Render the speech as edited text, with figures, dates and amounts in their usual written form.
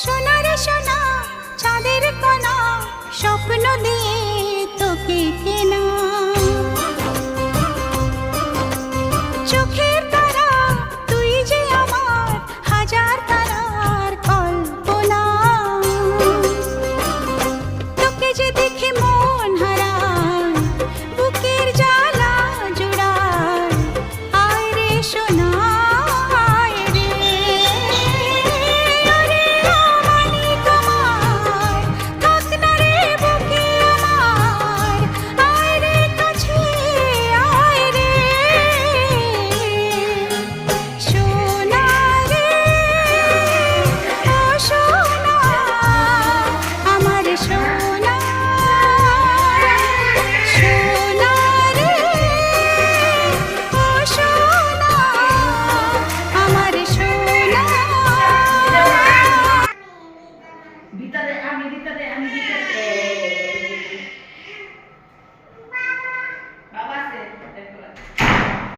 সোনারে সোনা চাঁদের কণা স্বপ্ন দিয়ে তোকে কেনা চোখের তারা তুই যে আমার হাজার তারার কল্পনা তোকে যে দেখে মন হারায় বুকের জ্বালা জোড়ায় আয় রে সোনা আয় রে ওরে মানিক আমার থাক না রে বুকে আমার আয় রে কাছে আয় রে সোনা রে ও সোনা আমার সোনা সোনা রে ও সোনা আমার সোনা ভিতরে আমি ভিতরে